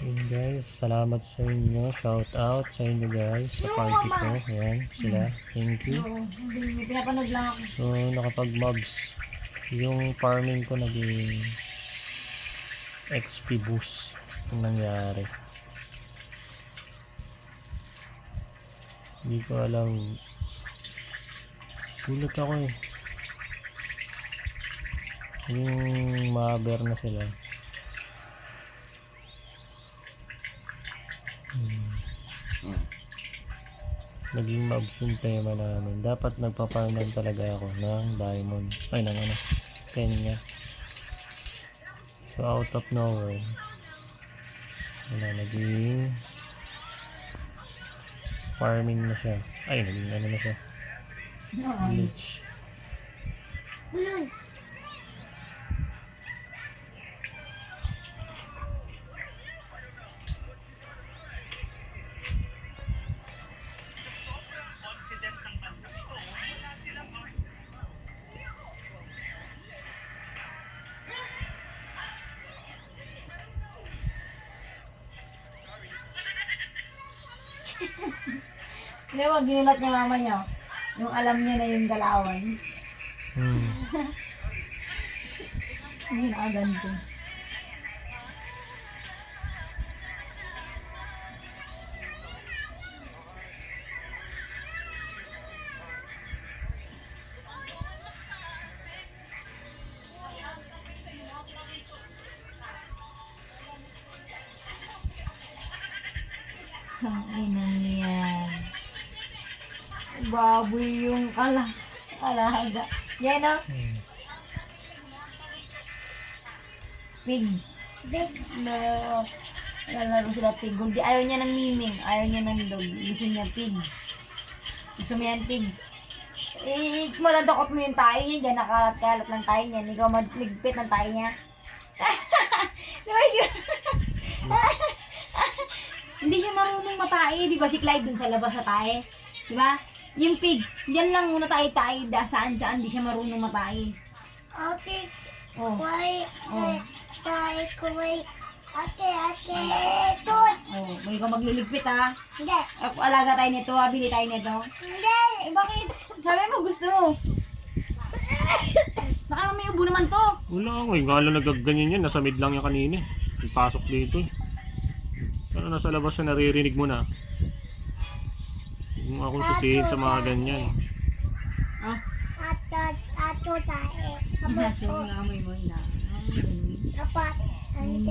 Yun guys, salamat sa inyo. Shout out sa inyo guys sa party ko. Ayan sila. Thank you. Pinapanood lang ako. So nakapag-mobs. Yung farming ko naging XP boost yung nangyari. Hindi ko alam. Gulat ako eh. Yung maber na sila. Naging mobs yung tema namin. Dapat nagpa-farm lang talaga ako ng diamond. Ay, ng ano, Kenya. So out of nowhere, wala, naging farming na siya. Ay, naging ano na siya, village. Hindi mo, ginulat niya mama niya. Yung alam niya na yung galawan. Hindi nakaganto. Ang inang yan. Baboy yung alaga. Yan o. Pig. Pig. No. Lalaro sila pig. Hindi, ayaw niya ng miming. Ayaw niya ng dog. Gusto niya pig. Gusto mo yan pig. Eh, madadakot mo yung tayo niya. Diyan nakalat-kalat ng tayo niya. Ikaw maligpit ng tayo niya. Diba yun? Hindi siya marunong matae. Di ba si Clyde dun sa labas sa tae? Di ba? Yung pig, yan lang muna tayo saan-saan, di siya marunong matae. Okay. Oh. Why? Oh. Tayo ko may tut. Oh, may ikaw magliligpit ha. Hindi. Ako, alaga tayo nito ha, bili tayo nito. Hindi. Eh bakit? Sabi mo gusto mo. Baka may ubo naman to. Wala ako eh, gala nagagganyan yan, nasa mid lang yan kanina eh. Nagpasok dito eh. Sana nasa labas na naririnig mo na. Huwag mo akong sisihin sa mga ganyan. Ah, Ato tayo. nasa yung amoy mo na. Dapat. Ang